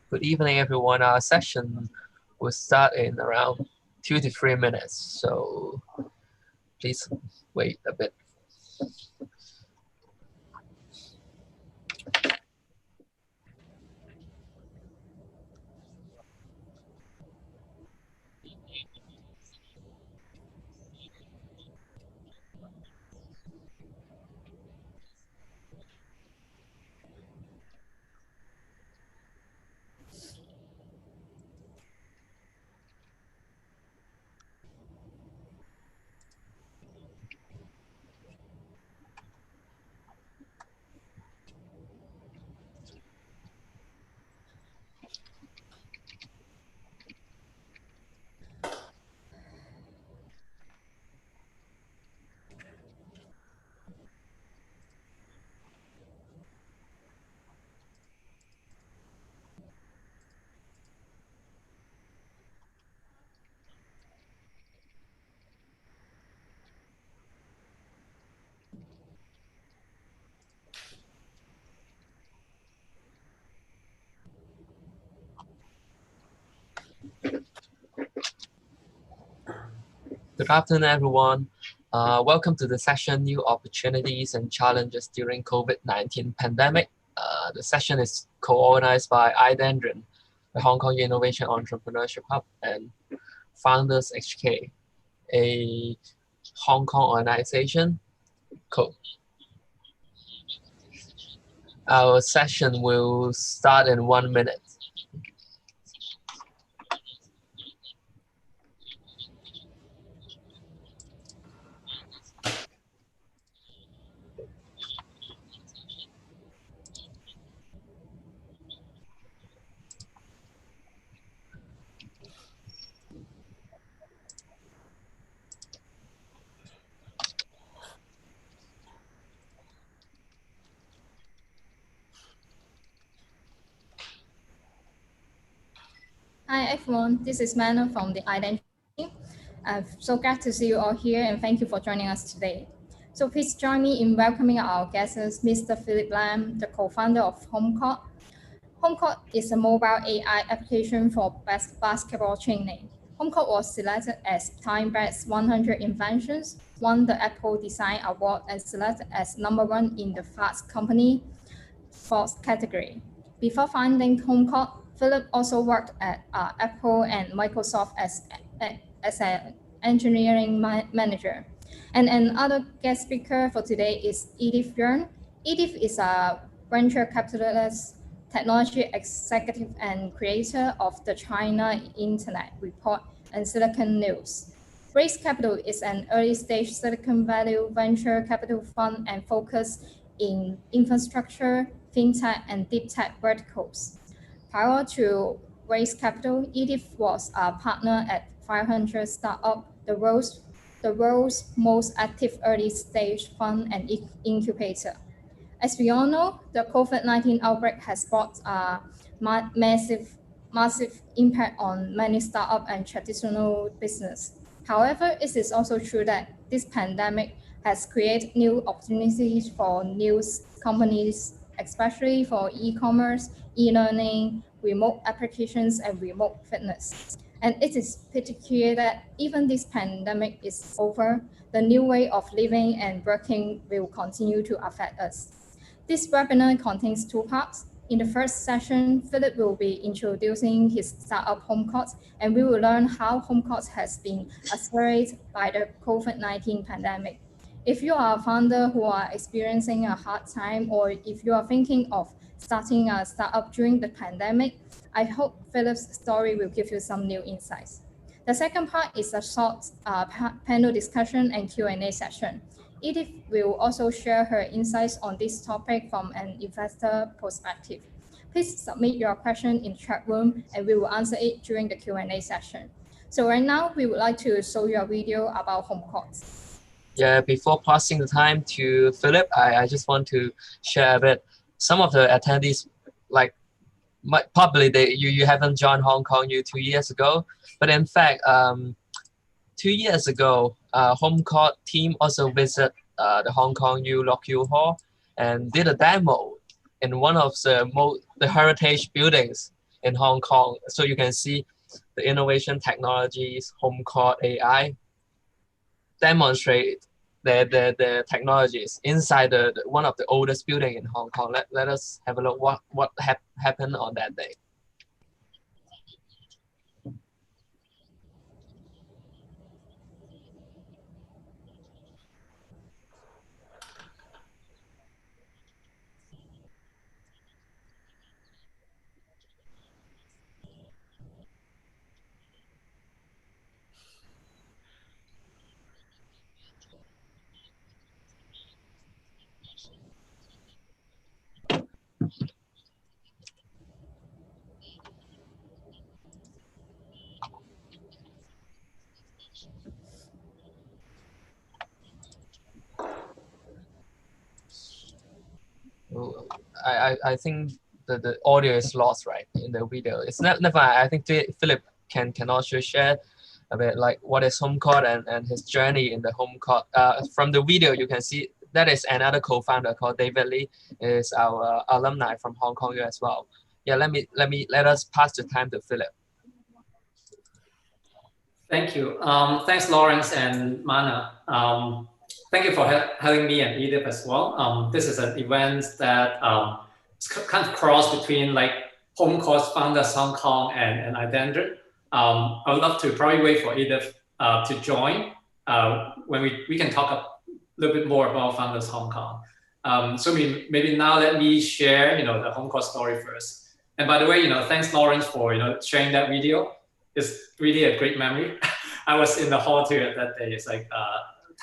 Good evening, everyone. Our session will start in around 2 to 3 minutes, so please wait a bit. Good afternoon, everyone. Welcome to the session, New Opportunities and Challenges During COVID-19 Pandemic. The session is co-organized by iDendron, the Hong Kong Innovation Entrepreneurship Hub, and Founders HK, a Hong Kong organization. Our session will start in 1 minute. Hi everyone, this is Manu from the iDendron team. I'm so glad to see you all here and thank you for joining us today. So please join me in welcoming our guests, Mr. Philip Lam, the co-founder of HomeCourt. HomeCourt is a mobile AI application for basketball training. HomeCourt was selected as Time Best 100 Inventions, won the Apple Design Award, and selected as #1 in the Fast Company Force category. Before founding HomeCourt, Philip also worked at Apple and Microsoft as an engineering manager. And another guest speaker for today is Edith Yuan. Edith is a venture capitalist, technology executive, and creator of the China Internet Report and Silicon News. Raise Capital is an early-stage Silicon Valley venture capital fund and focus in infrastructure, fintech, and deep tech verticals. Prior to Raise Capital, Edith was a partner at 500 Startup, the world's most active early-stage fund and incubator. As we all know, the COVID-19 outbreak has brought a massive impact on many startup and traditional business. However, it is also true that this pandemic has created new opportunities for new companies, especially for e-commerce, e-learning, remote applications, and remote fitness. And it is pretty clear that even this pandemic is over, the new way of living and working will continue to affect us. This webinar contains 2 parts. In the first session, Philip will be introducing his startup HomeCourt, and we will learn how HomeCourt has been accelerated by the COVID-19 pandemic. If you are a founder who are experiencing a hard time, or if you are thinking of starting a startup during the pandemic, I hope Philip's story will give you some new insights. The second part is a short panel discussion and Q&A session. Edith will also share her insights on this topic from an investor perspective. Please submit your question in the chat room and we will answer it during the Q&A session. So right now, we would like to show you a video about HomeCourt. Yeah, before passing the time to Philip, I just want to share a bit. Some of the attendees probably you haven't joined Hong Kong U 2 years ago, but in fact, 2 years ago, home court team also visit the Hong Kong U Lock U Hall and did a demo in one of the heritage buildings in Hong Kong. So you can see the innovation technologies, home court AI, demonstrate the technologies inside one of the oldest building in Hong Kong. Let us have a look what happened on that day. I think the audio is lost, right, in the video. It's never. I think Philip can also share a bit like what is home court and his journey in the home court. From the video, you can see that is another co-founder called David Lee, is our alumni from Hong Kong as well. Yeah, let us pass the time to Philip. Thank you. Thanks, Lawrence and Mana. Thank you for having me and Edith as well. This is an event that kind of cross between like Home Court Founders Hong Kong and Idendron. I would love to probably wait for Edith to join when we can talk a little bit more about Founders Hong Kong. So maybe now let me share the Home Court story first. And by the way, thanks Lawrence for sharing that video. It's really a great memory. I was in the hall too at that day. It's like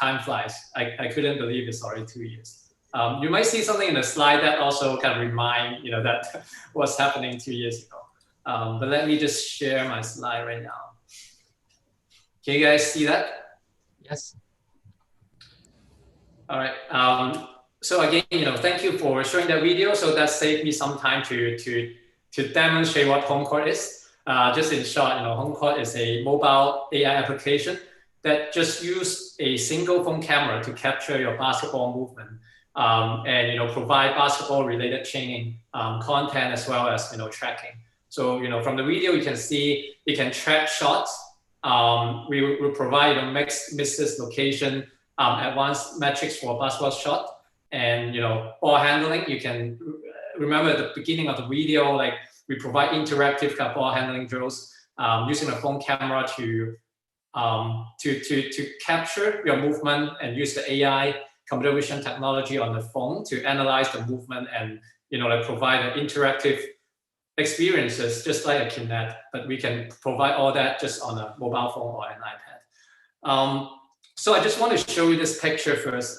time flies. I couldn't believe it's already 2 years. You might see something in the slide that also kind of remind that was happening 2 years ago. But let me just share my slide right now. Can you guys see that? Yes. All right. So again, thank you for showing that video. So that saved me some time to demonstrate what HomeCourt is. Just in short, HomeCourt is a mobile AI application that just use a single phone camera to capture your basketball movement and provide basketball related training content as well as tracking. So from the video you can see it can track shots. We will provide misses, location, advanced metrics for basketball shot, and ball handling. You can remember at the beginning of the video, like we provide interactive ball handling drills using a phone camera to capture your movement and use the AI computer vision technology on the phone to analyze the movement and like provide an interactive experiences just like a Kinect, but we can provide all that just on a mobile phone or an iPad. So I just want to show you this picture first.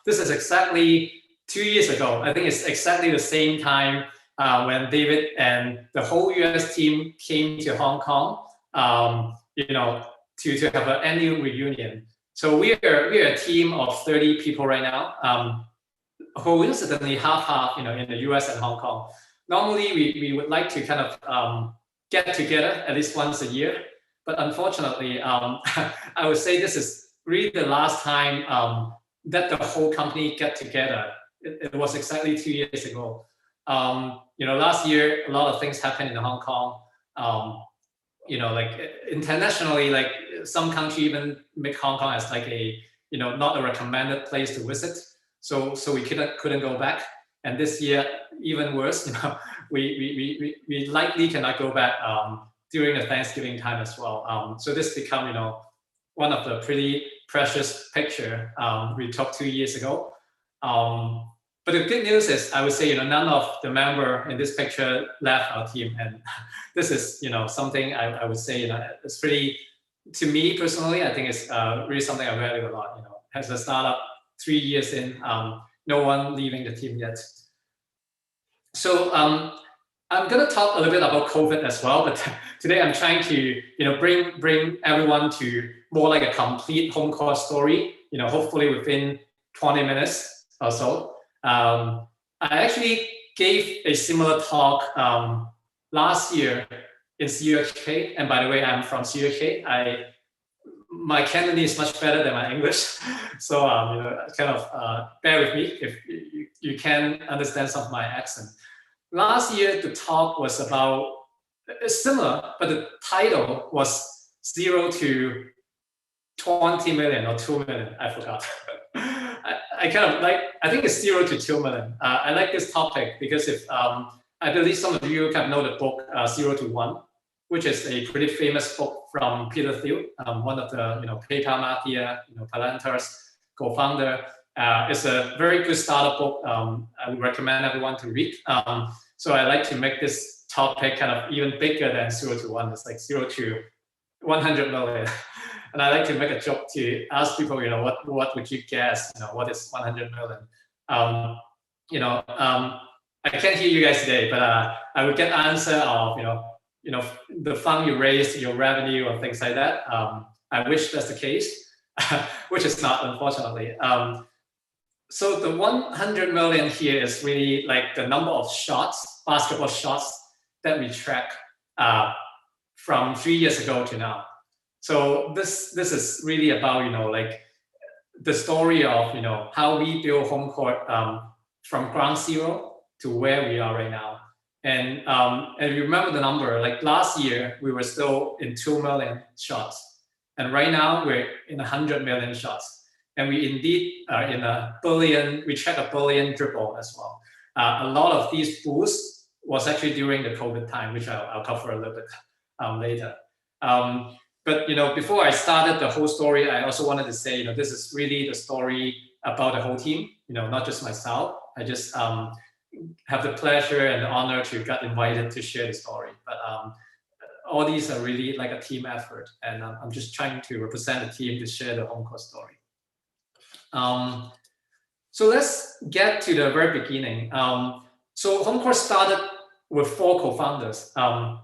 This is exactly 2 years ago. I think it's exactly the same time when David and the whole US team came to Hong Kong, to have an annual reunion. So we are a team of 30 people right now, coincidentally half, in the US and Hong Kong. Normally we would like to kind of get together at least once a year, but unfortunately, I would say this is really the last time that the whole company get together. It was exactly 2 years ago. Last year, a lot of things happened in Hong Kong. Like internationally, like some country even make Hong Kong as like a, not a recommended place to visit. So we couldn't go back. And this year, even worse, we likely cannot go back during the Thanksgiving time as well. So this become, one of the pretty precious picture we took 2 years ago. But the good news is, I would say, none of the member in this picture left our team, and this is, something I would say, it's pretty, to me personally, I think it's really something I value a lot. As a startup, 3 years in, no one leaving the team yet. So I'm gonna talk a little bit about COVID as well, but today I'm trying to, bring everyone to more like a complete home court story. Hopefully within 20 minutes or so. I actually gave a similar talk last year in CUHK, and by the way, I'm from CUHK. My Cantonese is much better than my English, so kind of bear with me if you can understand some of my accent. Last year, the talk was about similar, but the title was 0 to 20 million or 2 million. I forgot. I kind of like. I think it's 0 to 2 million. I like this topic because if I believe some of you have know the book 0 to 1. Which is a pretty famous book from Peter Thiel, one of the PayPal Mafia, Palantir's co-founder. It's a very good startup book. I would recommend everyone to read. So I like to make this topic kind of even bigger than 0 to 1. It's like 0 to 100 million. And I like to make a joke to ask people, what would you guess? What is 100 million? I can't hear you guys today, but I would get answer of the fund you raised, your revenue, or things like that. I wish that's the case, which is not, unfortunately. So the 100 million here is really like the number of shots, basketball shots that we track from 3 years ago to now. So this is really about like the story of how we build home court from ground zero to where we are right now. And you remember the number, like last year, we were still in 2 million shots. And right now we're in 100 million shots. And we indeed are in a billion, we track a billion dribble as well. A lot of these boosts was actually during the COVID time, which I'll cover a little bit later. But before I started the whole story, I also wanted to say, this is really the story about the whole team, not just myself. I just have the pleasure and the honor to get invited to share the story. But all these are really like a team effort, and I'm just trying to represent the team to share the home court story. So let's get to the very beginning. So home court started with 4 co-founders,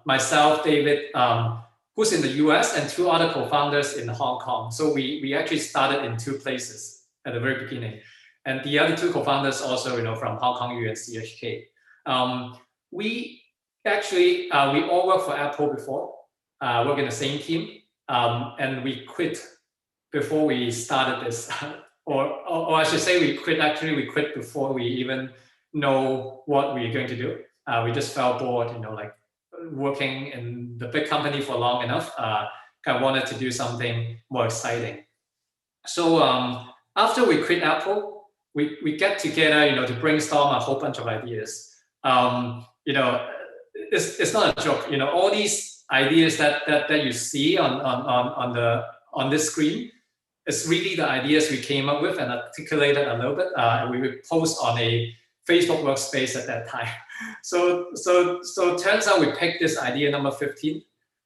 myself, David, who's in the US, and 2 other co-founders in Hong Kong. So we actually started in 2 places at the very beginning. And the other 2 co-founders also, from Hong Kong U and CHK. We actually, we all worked for Apple before, work in the same team, and we quit before we started this, or I should say we quit before we even know what we're going to do. We just felt bored, like working in the big company for long enough, kind of wanted to do something more exciting. So after we quit Apple, we get together, to brainstorm a whole bunch of ideas. It's not a joke. All these ideas that you see on this screen, it's really the ideas we came up with and articulated a little bit. And we would post on a Facebook workspace at that time. So turns out we picked this idea number 15.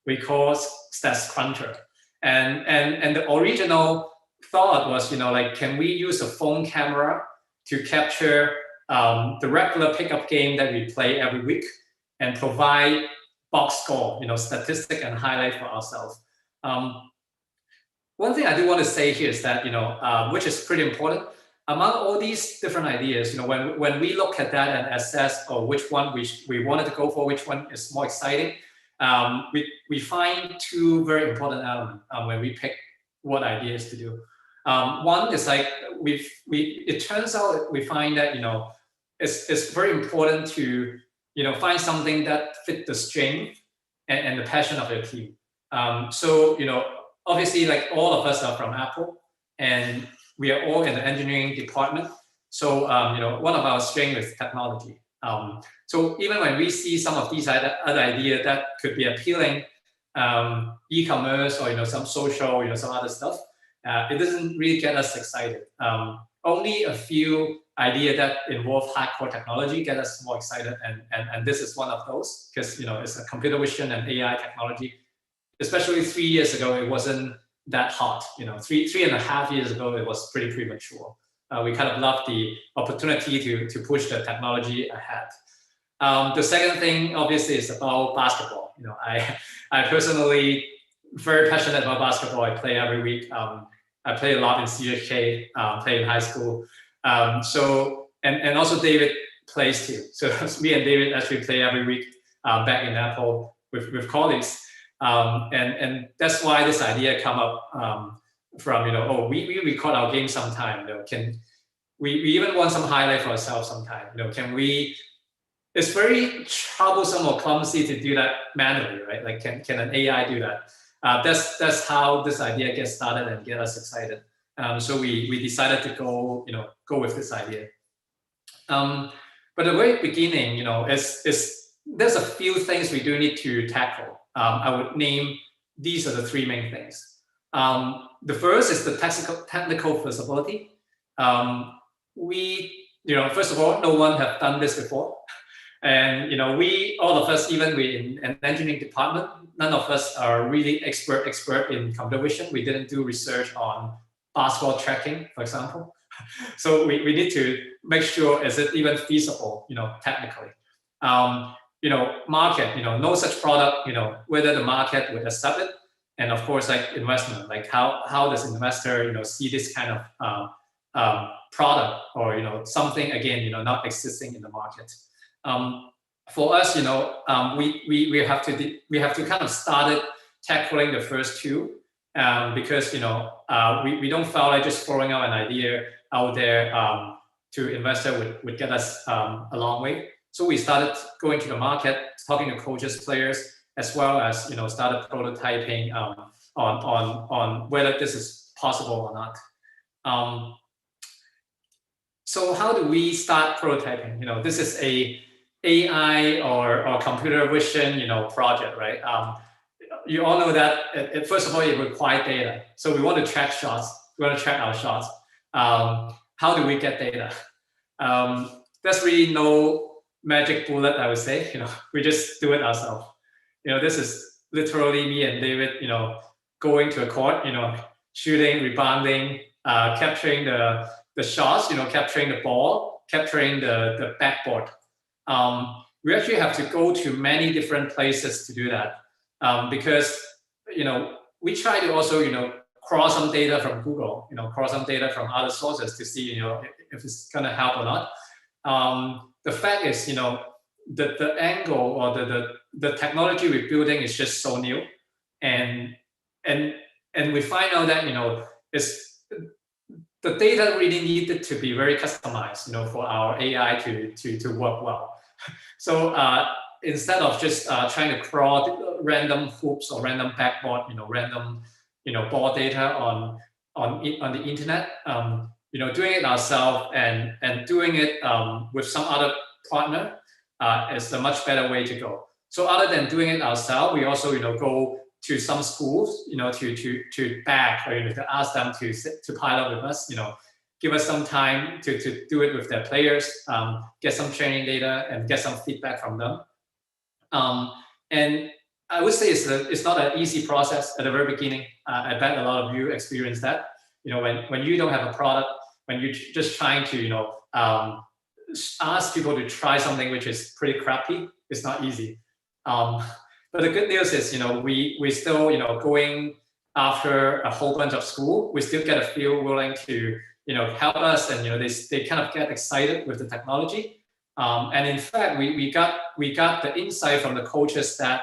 We call Stats Cruncher, and the original thought was, can we use a phone camera to capture the regular pickup game that we play every week and provide box score, statistic and highlight for ourselves. One thing I do want to say here is that, which is pretty important, among all these different ideas, when we look at that and assess which one we wanted to go for, which one is more exciting, we find 2 very important elements when we pick what ideas to do. One is like it turns out we find that it's very important to find something that fit the strength and the passion of your team. So obviously, like all of us are from Apple, and we are all in the engineering department. So one of our strengths is technology. So even when we see some of these other ideas that could be appealing, e-commerce or some social, some other stuff, it doesn't really get us excited. Only a few ideas that involve hardcore technology get us more excited, and this is one of those, because it's a computer vision and AI technology. Especially 3 years ago, it wasn't that hot. 3.5 years ago, it was pretty premature. We kind of loved the opportunity to push the technology ahead. The second thing, obviously, is about basketball. I personally very passionate about basketball. I play every week. I play a lot in CHK, play in high school. And also David plays too. So me and David actually play every week. back in Apple with colleagues. And that's why this idea come up from, oh, we record our game sometime. We even want some highlight for ourselves sometime. Can we? It's very troublesome or clumsy to do that manually, right? Like, can an AI do that? That's how this idea gets started and get us excited. So we decided to go with this idea. But the very beginning, there's a few things we do need to tackle. I would name these are the three main things. The first is the technical feasibility. First of all, no one have done this before. And all of us, even we in an engineering department, none of us are really expert in computer vision. We didn't do research on basketball tracking, for example. So we need to make sure, is it even feasible, technically. Market, no such product, whether the market would accept it. And of course, like investment, like how does an investor, see this kind of product or, something, again, not existing in the market. For us, we have to kind of started tackling the first two because we don't feel like just throwing out an idea out there to investor would get us a long way. So we started going to the market, talking to coaches, players, as well as started prototyping on whether this is possible or not. So how do we start prototyping? This is a AI or computer vision, project, right? You all know that first of all, it requires data. So we want to track shots. We want to track our shots. How do we get data? There's really no magic bullet, I would say. We just do it ourselves. This is literally me and David, going to a court, shooting, rebounding, capturing the shots, capturing the ball, capturing the backboard. We actually have to go to many different places to do that because, we try to also, cross some data from Google, cross some data from other sources to see, if it's going to help or not. The fact is, the angle or the technology we're building is just so new, and we find out that it's the data really needed to be very customized, for our AI to work well. So instead of just trying to crawl random hoops or random backboard, random ball data on the internet, doing it ourselves and doing it with some other partner is a much better way to go. So other than doing it ourselves, we also go to some schools, to beg or to ask them to pilot with us, give us some time to do it with their players, get some training data and get some feedback from them. And I would say it's not an easy process at the very beginning. I bet a lot of you experience that. When you don't have a product, when you're just trying to ask people to try something which is pretty crappy, it's not easy. But the good news is, we still, going after a whole bunch of school, we still get a few willing to, help us, and they kind of get excited with the technology. And in fact, we got the insight from the coaches that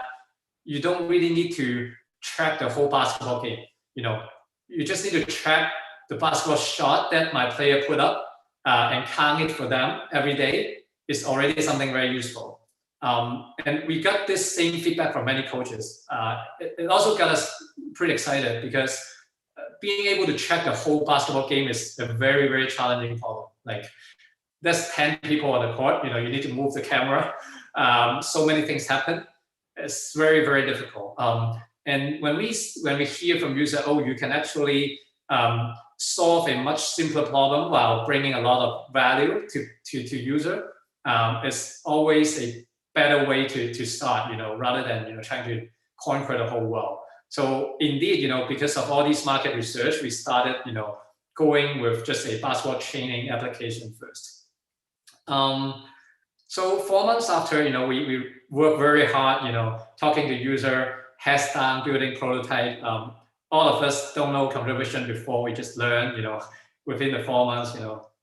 you don't really need to track the whole basketball game. You just need to track the basketball shot that my player put up and count it for them every day is already something very useful. And we got this same feedback from many coaches. It also got us pretty excited because being able to track the whole basketball game is a very, very challenging problem. Like, there's 10 people on the court, you need to move the camera. So many things happen. It's very, very difficult. And when we hear from users, oh, you can actually solve a much simpler problem while bringing a lot of value to user, it's always a better way to start, rather than trying to conquer the whole world. So indeed, because of all these market research, we started going with just a basketball training application first. So 4 months after, we worked very hard, talking to user, heads down, building prototype. All of us don't know computer vision before. We just learned, within the 4 months,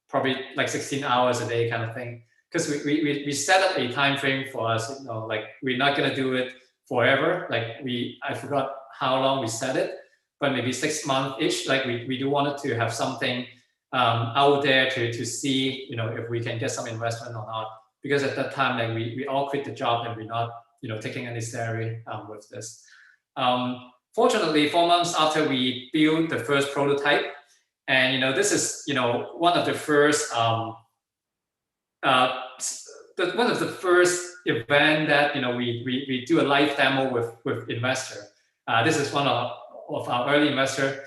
probably like 16 hours a day kind of thing. because we set up a time frame for us, you know, like we're not gonna do it forever. Like I forgot how long we set it, but maybe 6 months ish. Like we do wanted to have something out there to see, you know, if we can get some investment or not. Because at that time, like we all quit the job and we're not, you know, taking any salary with this. Fortunately, 4 months after we built the first prototype, and you know, this is, you know, one of the first event that, you know, we do a live demo with investor. This is one of our early investor.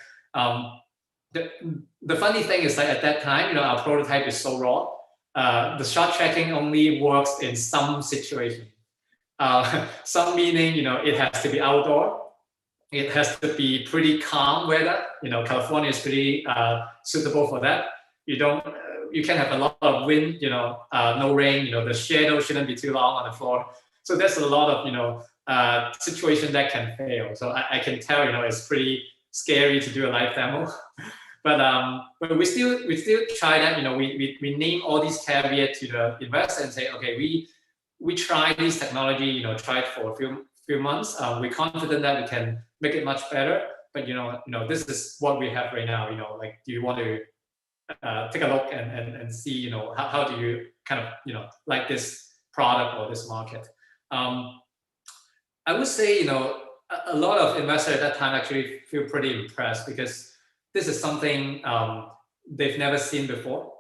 The funny thing is that at that time, you know, our prototype is so raw. The shot tracking only works in some situation. Some meaning, you know, it has to be outdoor. It has to be pretty calm weather. You know, California is pretty suitable for that. You can have a lot of wind, you know, no rain, you know, the shadow shouldn't be too long on the floor. So there's a lot of, you know, situation that can fail. So I can tell, you know, it's pretty scary to do a live demo. But we still try that, you know, we name all these caveats to the investor and say, okay, we try this technology, you know, try it for a few months. We're confident that we can make it much better, but you know, this is what we have right now. You know, like, do you want to take a look and see, you know, how do you kind of, you know, like this product or this market? I would say, you know, a lot of investors at that time actually feel pretty impressed because this is something they've never seen before.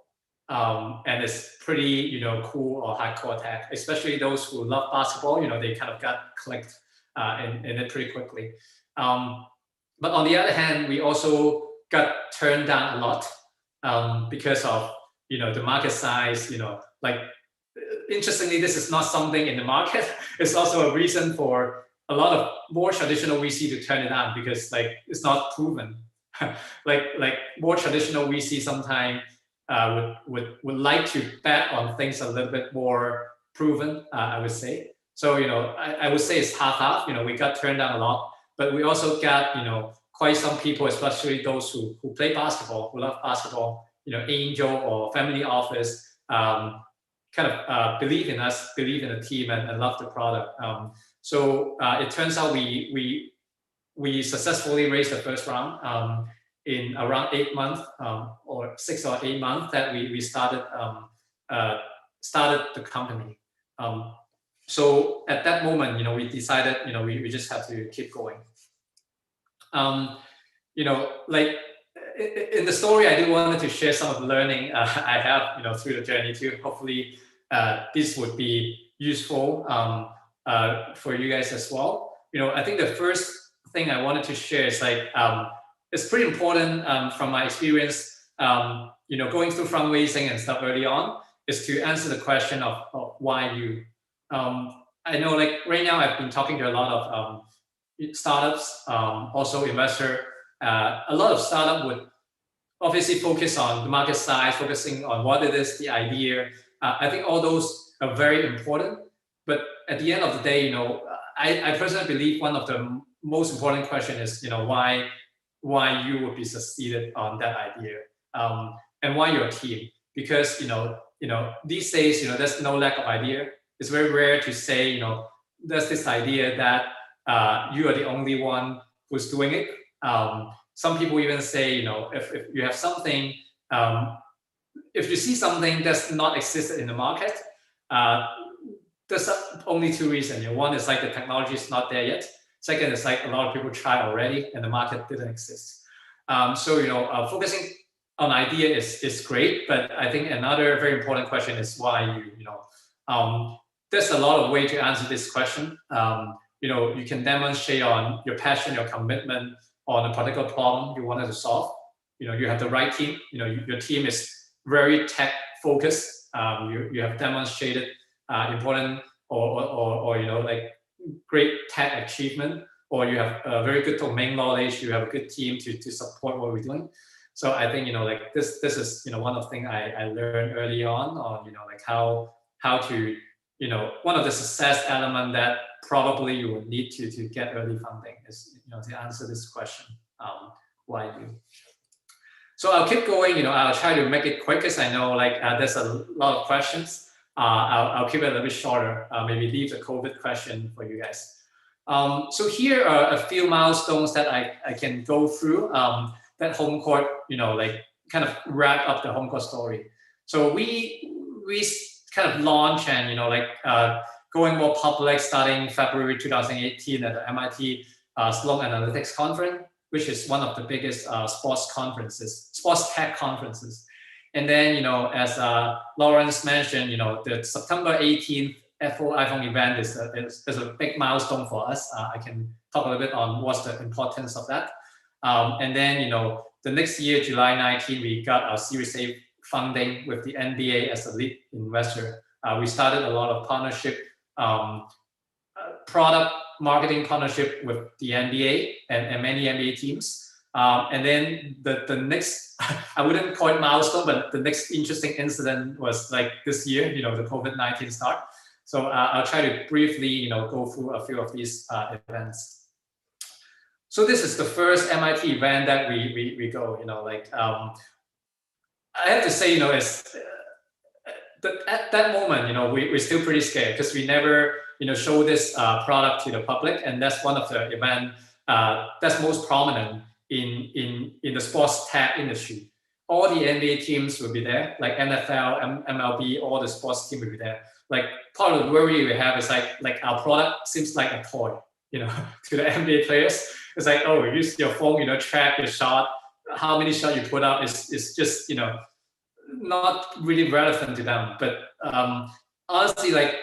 And it's pretty, you know, cool or hardcore tech, especially those who love basketball, you know, they kind of got clicked in it pretty quickly. But on the other hand, we also got turned down a lot because of, you know, the market size, you know, like, interestingly, this is not something in the market. It's also a reason for a lot of more traditional VC to turn it down because, like, it's not proven. like more traditional VC sometimes would like to bet on things a little bit more proven, I would say. So, you know, I would say it's half-half. You know, we got turned down a lot, but we also got, you know, quite some people, especially those who play basketball, who love basketball, you know, angel or family office, kind of believe in us, believe in the team, and love the product. So it turns out we successfully raised the first round in around 8 months or 6 or 8 months that we started the company. So at that moment, you know, we decided, you know, we just have to keep going. You know, like in the story, I do wanted to share some of the learning I have, you know, through the journey too. Hopefully, this would be useful for you guys as well. You know, I think the first thing I wanted to share is like, it's pretty important from my experience, you know, going through fundraising and stuff early on, is to answer the question of why you. I know, like, right now I've been talking to a lot of startups, also investor. A lot of startup would obviously focus on the market size, focusing on what it is, the idea. I think all those are very important. But at the end of the day, you know, I personally believe one of the most important question is, you know, why you would be succeeded on that idea, and why your team. Because you know these days, you know, there's no lack of idea. It's very rare to say, you know, there's this idea that you are the only one who's doing it. Some people even say, you know, if you have something, if you see something that's not existed in the market, there's only two reasons. You know, one is like the technology is not there yet. Second is like a lot of people try already and the market didn't exist. So, you know, focusing on idea is great, but I think another very important question is why you know. There's a lot of way to answer this question. You know, you can demonstrate on your passion, your commitment on a particular problem you wanted to solve. You know, you have the right team. You know, your team is very tech focused. You have demonstrated important or you know, like great tech achievement, or you have very good domain knowledge. You have a good team to support what we're doing. So I think, you know, like this is, you know, one of the things I learned early on, you know, like how to, you know, one of the success element that probably you would need to get early funding is, you know, to answer this question, why you. So I'll keep going, you know, I'll try to make it quick because I know like there's a lot of questions. I'll keep it a little bit shorter, maybe leave the COVID question for you guys. So here are a few milestones that I can go through that home court, like kind of wrap up the home court story. So we kind of launch and, going more public starting February 2018 at the MIT Sloan Analytics Conference, which is one of the biggest sports tech conferences. And then, as Lawrence mentioned, the September 18th Apple iPhone event is a big milestone for us. I can talk a little bit on what's the importance of that. And then, the next year, July 19, we got our Series A funding with the NBA as a lead investor. We started a lot of partnership, product marketing partnership with the NBA and many NBA teams. And then the next, I wouldn't call it milestone, but the next interesting incident was like this year, the COVID-19 start. So I'll try to briefly, go through a few of these events. So this is the first MIT event that we go, I have to say, at that moment, we're still pretty scared because we never, show this product to the public, and that's one of the event that's most prominent in the sports tech industry. All the NBA teams will be there, like NFL, MLB, all the sports team will be there. Like part of the worry we have is like our product seems like a toy, to the NBA players. It's like, oh, use your phone, track your shot, how many shots you put up is just, not really relevant to them. But honestly, like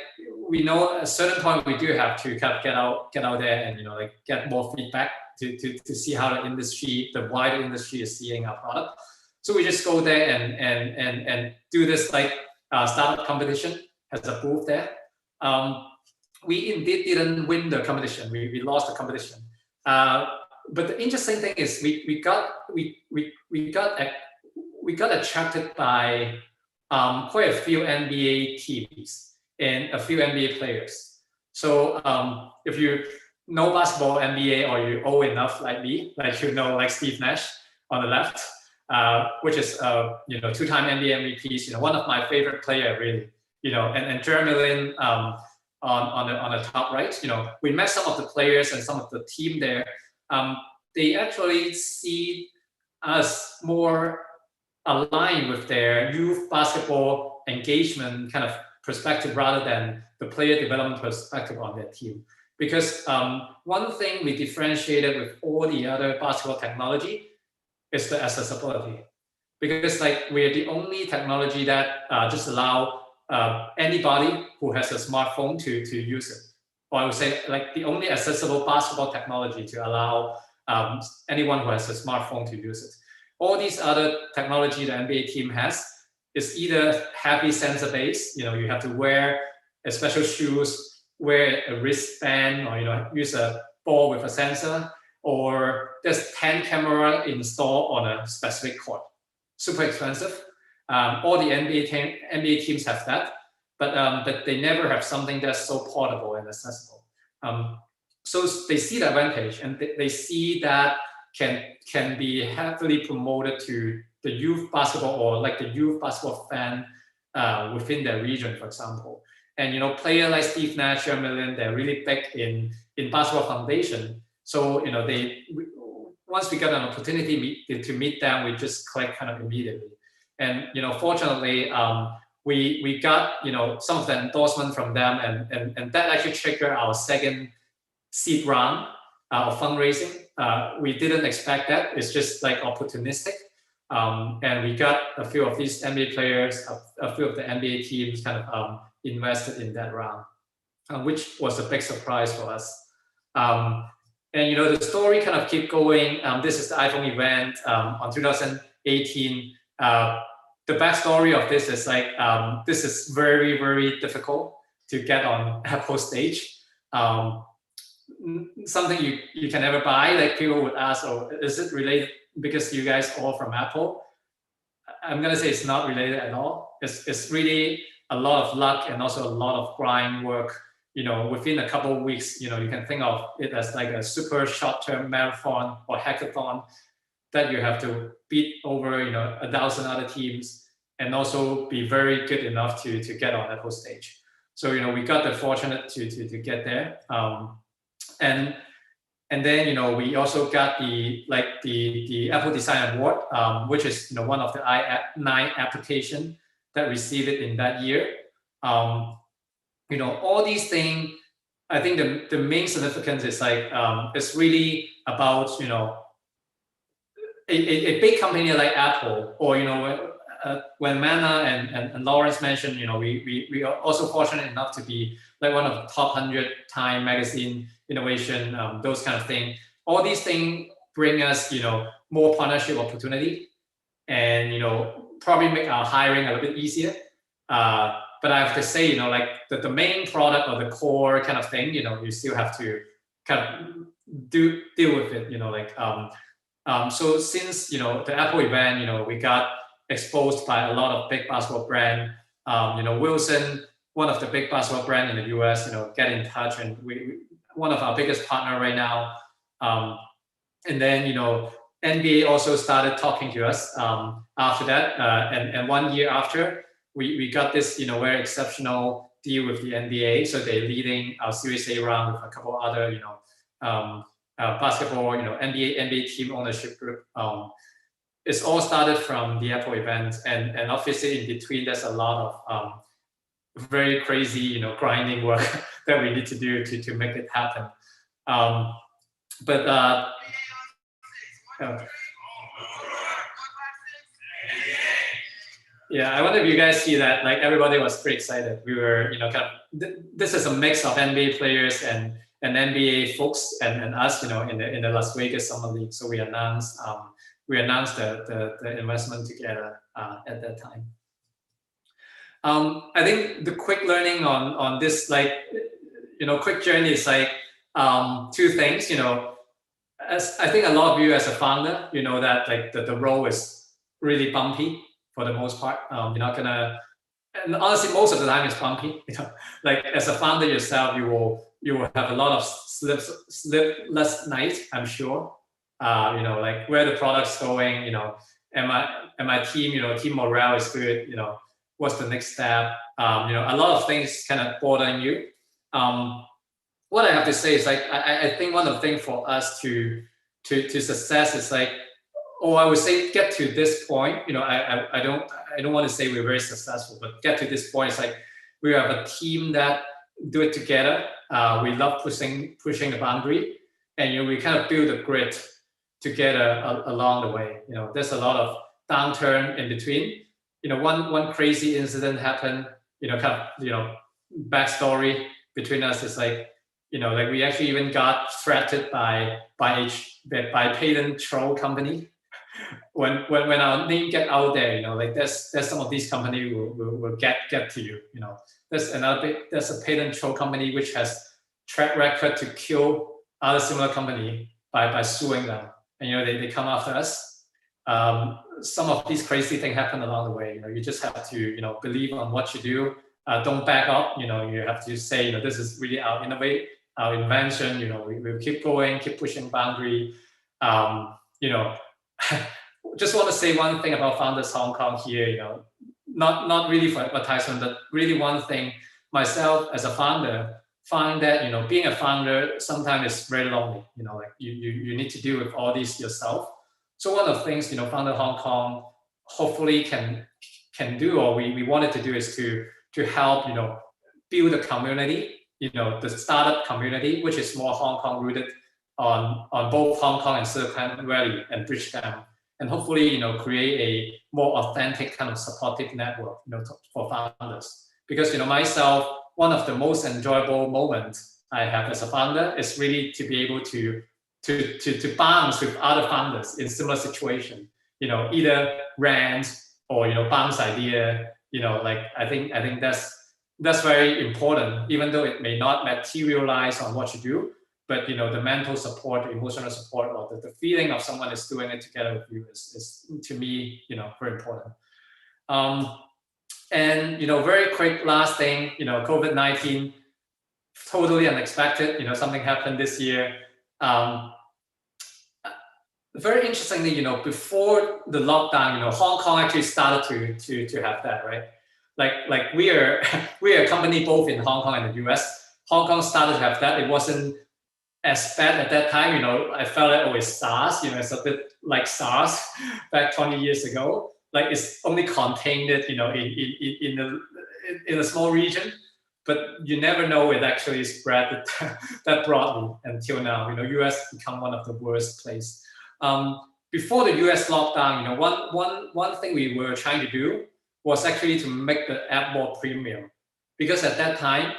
we know at a certain point we do have to kind of get out there and get more feedback to see how the wider industry is seeing our product. So we just go there and do this like startup competition, has a booth there. We indeed didn't win the competition. We lost the competition. But the interesting thing is we got attracted by quite a few NBA teams and a few NBA players. So if you know basketball, NBA, or you old enough like me, like like Steve Nash on the left, which is two-time NBA MVPs, one of my favorite player really, and Jeremy Lin on the top right. We met some of the players and some of the team there. They actually see us more aligned with their youth basketball engagement kind of perspective rather than the player development perspective on their team. Because one thing we differentiated with all the other basketball technology is the accessibility. Because we're the only technology that just allow anybody who has a smartphone to use it. Or I would say the only accessible basketball technology to allow anyone who has a smartphone to use it. All these other technology the NBA team has is either heavy sensor based, you have to wear a special shoes, wear a wristband, or use a ball with a sensor, or there's 10 camera installed on a specific court. Super expensive. All the NBA teams have that, but they never have something that's so portable and accessible. So they see the advantage, and they see that can be heavily promoted to the youth basketball or the youth basketball fan within their region, for example. And player like Steve Nash, Jeremy Lin, they're really big in basketball foundation. So once we got an opportunity to meet them, we just click kind of immediately. And fortunately, we got some of the endorsement from them, and that actually triggered our second seed round of fundraising. We didn't expect that. It's just opportunistic. And we got a few of these NBA players, a few of the NBA teams kind of invested in that round, which was a big surprise for us. And the story kind of keep going. This is the iPhone event on 2018. The backstory of this is this is very, very difficult to get on Apple stage. Something you can never buy. People would ask, oh, is it related because you guys all from Apple? I'm gonna say it's not related at all. It's really a lot of luck and also a lot of grind work. Within a couple of weeks, you can think of it as a super short-term marathon or hackathon that you have to beat over 1,000 other teams. and also be very good enough to get on Apple stage. So we got the fortunate to get there, and then we also got the Apple Design Award, which is one of the i9 application that received it in that year. All these things, I think the main significance is it's really about a big company like Apple, or when Mana and Lawrence mentioned, we are also fortunate enough to be one of the top 100 Time Magazine innovation, those kind of things. All these things bring us more partnership opportunity, and probably make our hiring a little bit easier. But I have to say, the main product or the core kind of thing, you still have to kind of deal with it. So since the Apple event, we got exposed by a lot of big basketball brand. Wilson, one of the big basketball brand in the US, get in touch, and we one of our biggest partner right now. And then NBA also started talking to us after that, and 1 year after, we got this very exceptional deal with the NBA. So they're leading our Series A round with a couple other basketball NBA team ownership group. It's all started from the Apple event, and obviously in between there's a lot of very crazy grinding work that we need to do to make it happen. Yeah, I wonder if you guys see that. Everybody was pretty excited. We were, this is a mix of NBA players and NBA folks and us, in the Las Vegas Summer League. So we announced the investment together at that time. I think the quick learning on this, quick journey is two things. As I think a lot of you as a founder, that the role is really bumpy for the most part. You're not gonna, and honestly, most of the time it's bumpy. As a founder yourself, you will have a lot of sleepless nights, I'm sure. Where the product's going, and my team, team morale is good, what's the next step? A lot of things kind of bother you. What I have to say is I think one of the things for us to success is I would say get to this point. I don't want to say we're very successful, but get to this point, it's we have a team that do it together. We love pushing the boundary, and we kind of build a grit together along the way. There's a lot of downturn in between. One crazy incident happened. Backstory between us is we actually even got threatened by a patent troll company. When our name get out there, there's some of these companies will get to you. There's a patent troll company which has track record to kill other similar company by suing them, and they come after us. Some of these crazy things happen along the way. You just have to believe on what you do. Don't back up. You have to say this is really our invention. We'll keep going, keep pushing boundary. Just want to say one thing about Founders Hong Kong here. Not really for advertisement, but really one thing. Myself as a founder find that being a founder sometimes is very lonely. You need to deal with all these yourself. So one of the things Founder Hong Kong hopefully can do, or we wanted to do, is to help build a community, the startup community, which is more Hong Kong rooted on both Hong Kong and Silicon Valley and Bridgetown, and hopefully create a more authentic kind of supportive network for founders. Because myself, one of the most enjoyable moments I have as a founder is really to be able to bounce with other founders in similar situation, either rant or bounce idea. I think that's very important, even though it may not materialize on what you do, but the mental support, the emotional support, or the feeling of someone is doing it together with you is to me very important. And very quick last thing, COVID-19, totally unexpected. Something happened this year. very interestingly, before the lockdown, Hong Kong actually started to have that, right? Like we are we are a company both in Hong Kong and the US. Hong Kong started to have that. It wasn't as bad at that time. I felt like, oh, it's SARS. It's a bit like SARS back 20 years ago. Like it's only contained it, in a small region, but you never know it actually spread that broadly until now. US become one of the worst places. Before the US lockdown, one thing we were trying to do was actually to make the app more premium, because at that time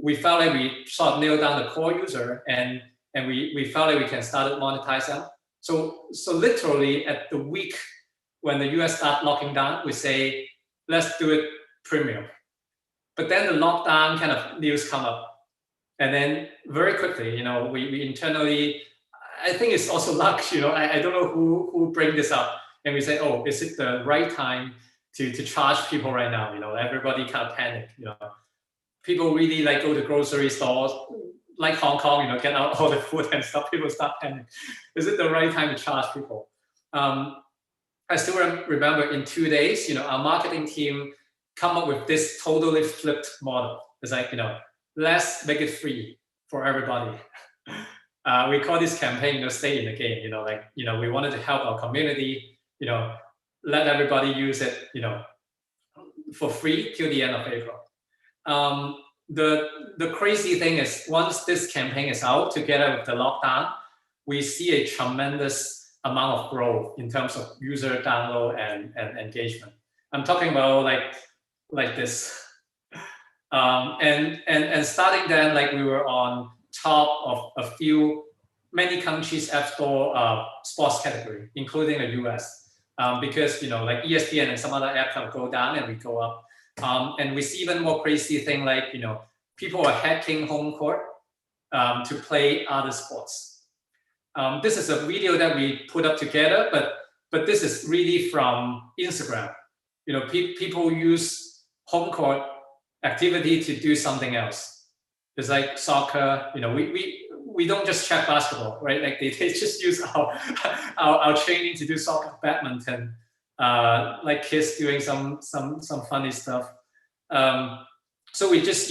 we felt like we sort of nailed down the core user, and we felt like we can start to monetize them. So literally at the week when the US started locking down, we say, let's do it premium. But then the lockdown kind of news come up, and then very quickly, we internally, I think it's also luck, I don't know who bring this up, and we say, oh, is it the right time to charge people right now? Everybody kind of panic. People really like go to grocery stores, like Hong Kong, get out all the food and stuff. People start panic. Is it the right time to charge people? I still remember in 2 days, our marketing team come up with this totally flipped model. It's like, let's make it free for everybody. We call this campaign, stay in the game. We wanted to help our community, let everybody use it, for free till the end of April. The crazy thing is, once this campaign is out together with the lockdown, we see a tremendous amount of growth in terms of user download and engagement. I'm talking about like this. And starting then, like we were on top of many countries' app store sports category, including the US, because like ESPN and some other apps kind of go down and we go up. And we see even more crazy thing, like people are hacking home court to play other sports. This is a video that we put up together, but this is really from Instagram. People use home court activity to do something else. It's like soccer. We don't just check basketball, right? Like they just use our training to do soccer, badminton, like kids doing some funny stuff. So we just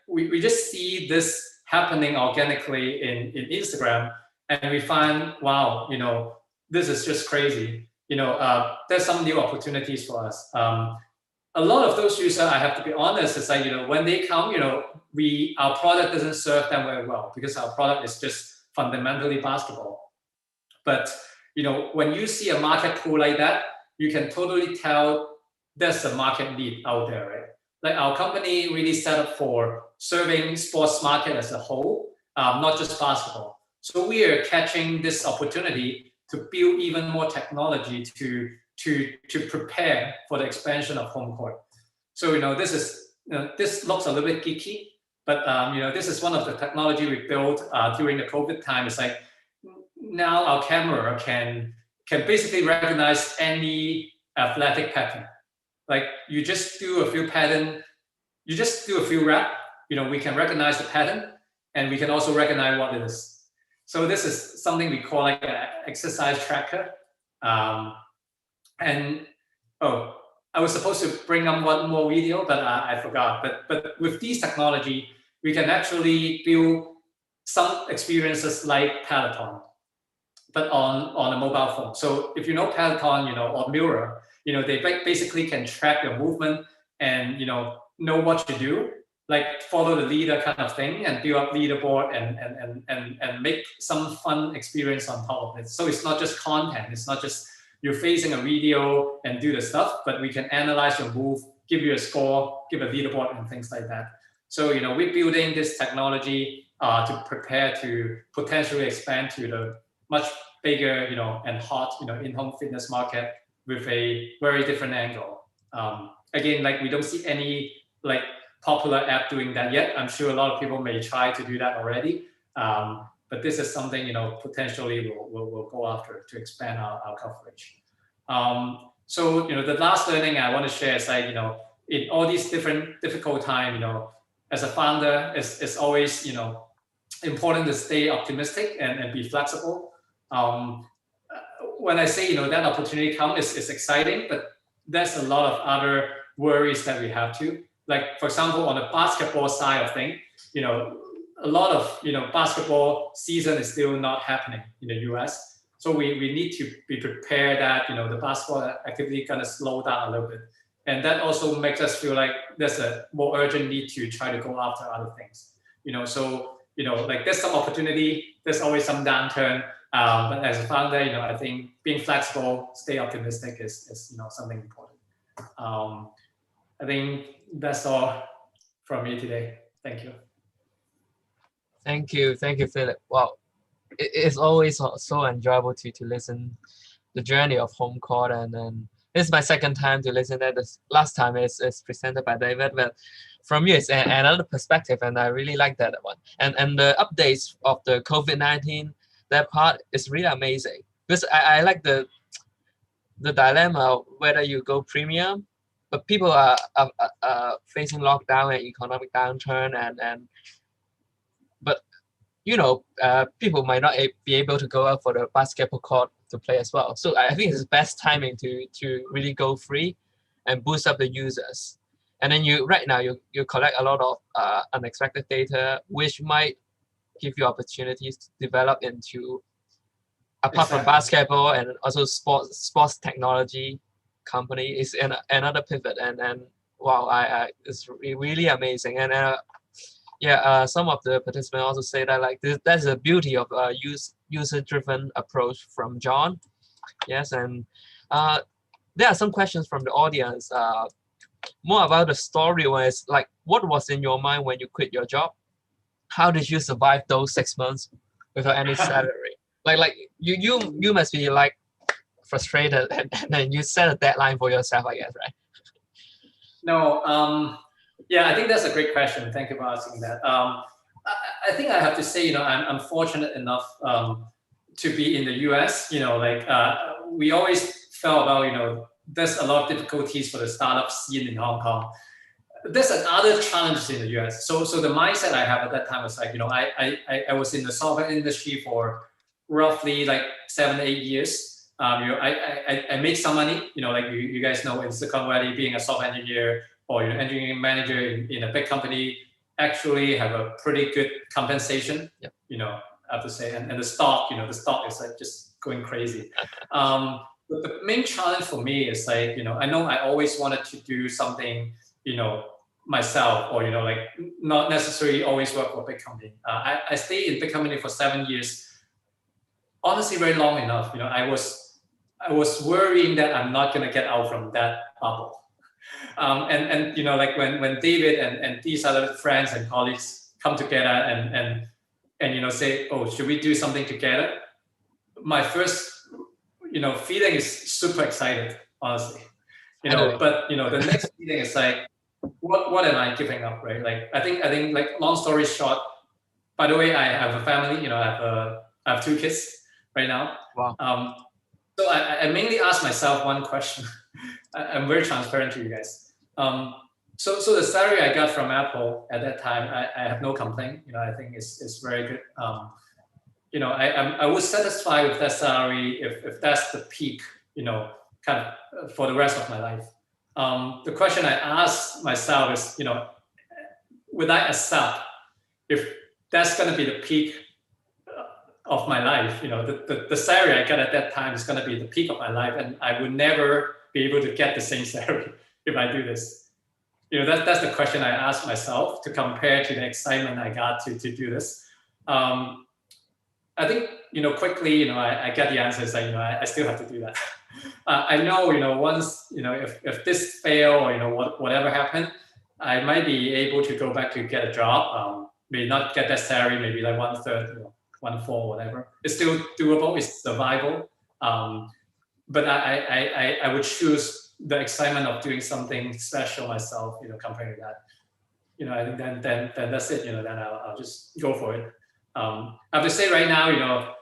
we just see this happening organically in Instagram, and we find, wow, this is just crazy. There's some new opportunities for us. A lot of those users, I have to be honest, is like, when they come, our product doesn't serve them very well, because our product is just fundamentally basketball. But when you see a market pool like that, you can totally tell there's a market need out there, right? Like our company really set up for serving sports market as a whole, not just basketball. So we are catching this opportunity to build even more technology to prepare for the expansion of home court. So this is this looks a little bit geeky, but this is one of the technology we built during the COVID time. It's like now our camera can basically recognize any athletic pattern. Like you just do a few pattern, you just do a few rep, we can recognize the pattern, and we can also recognize what it is. So this is something we call like an exercise tracker. And I was supposed to bring up one more video, but I forgot. But with these technology, we can actually build some experiences like Peloton, but on a mobile phone. So if you know Peloton, or Mirror, they basically can track your movement and know what you do, like follow the leader kind of thing, and build up leaderboard and make some fun experience on top of it. So it's not just content. It's not just you're facing a video and do the stuff, but we can analyze your move, give you a score, give a leaderboard and things like that. So we're building this technology to prepare to potentially expand to the much bigger and hot in-home fitness market with a very different angle. Again, like we don't see any like popular app doing that yet. I'm sure a lot of people may try to do that already. But this is something, potentially we'll go after to expand our coverage. So, the last learning I want to share is like, in all these difficult time, as a founder, it's always, important to stay optimistic and be flexible. when I say, that opportunity comes, it's exciting, but there's a lot of other worries that we have to. Like, for example, on the basketball side of things, a lot of, basketball season is still not happening in the US. So we need to be prepared that, the basketball activity kind of slow down a little bit. And that also makes us feel like there's a more urgent need to try to go after other things. So, like there's some opportunity, there's always some downturn. But as a founder, I think being flexible, stay optimistic is something important. I think that's all from me today. Thank you. Thank you, Philip. Wow, it's always so enjoyable to listen the journey of HomeCourt, and this is my second time to listen. That the last time is presented by David, but from you it's another perspective, and I really like that one. And the updates of the COVID-19, that part is really amazing, because I like the dilemma of whether you go premium, but people are facing lockdown and economic downturn, and but people might not be able to go out for the basketball court to play as well. So I think it's the best timing to really go free and boost up the users. And then right now you collect a lot of unexpected data, which might give you opportunities to develop into, apart from basketball, and also sports technology company is another pivot. And wow, it's really amazing. And some of the participants also say that like that's the beauty of a user-driven approach from John. Yes, and there are some questions from the audience. More about the story was like, what was in your mind when you quit your job? How did you survive those 6 months without any salary? like you must be like frustrated, and then you set a deadline for yourself, I guess, right? No, yeah, I think that's a great question. Thank you for asking that. I think I have to say, I'm fortunate enough to be in the US. We always felt about, there's a lot of difficulties for the startup scene in Hong Kong. There's another challenges in the US. So the mindset I have at that time was like, I was in the software industry for roughly like 7-8 years. I make some money, like you guys know, in Silicon Valley, being a software engineer or engineering manager in a big company actually have a pretty good compensation. Yep. I have to say, and the stock, the stock is like just going crazy. But the main challenge for me is like, I know I always wanted to do something, myself, or like not necessarily always work for a big company. I stayed in big company for 7 years. Honestly, very long enough. I was worrying that I'm not gonna get out from that bubble. And like when David and these other friends and colleagues come together and say, oh, should we do something together? My first feeling is super excited, honestly. But the next feeling is like, what am I giving up, right? Like I think like, long story short, by the way, I have a family. I have 2 kids right now. Wow. So I mainly ask myself one question. I'm very transparent to you guys. So the salary I got from Apple at that time, I have no complaint. I think it's very good. I was satisfied with that salary if that's the peak, kind of for the rest of my life. The question I asked myself is, would I accept if that's going to be the peak of my life? The salary I got at that time is going to be the peak of my life, and I would never be able to get the same salary if I do this. That's the question I asked myself to compare to the excitement I got to do this. I think, quickly, I get the answer is like, I still have to do that. I know, once, if this fail or, whatever happened, I might be able to go back to get a job, maybe not get that salary, maybe like 1/3, 1/4, whatever. It's still doable, it's survival. But I would choose the excitement of doing something special myself, compared to that. I think then that's it, then I'll just go for it. I have to say right now,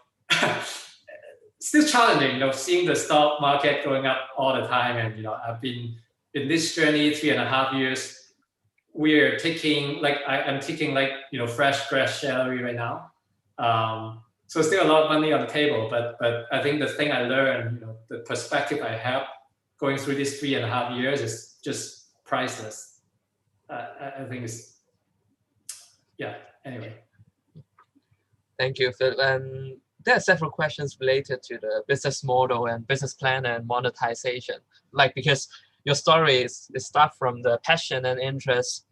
still challenging, seeing the stock market going up all the time. And, I've been in this journey 3.5 years. I'm taking like, fresh salary right now. So still a lot of money on the table, but I think the thing I learned, the perspective I have going through these 3.5 years is just priceless. I think it's, yeah, anyway. Thank you, Phil. And there are several questions related to the business model and business plan and monetization. Like, because your story is start from the passion and interest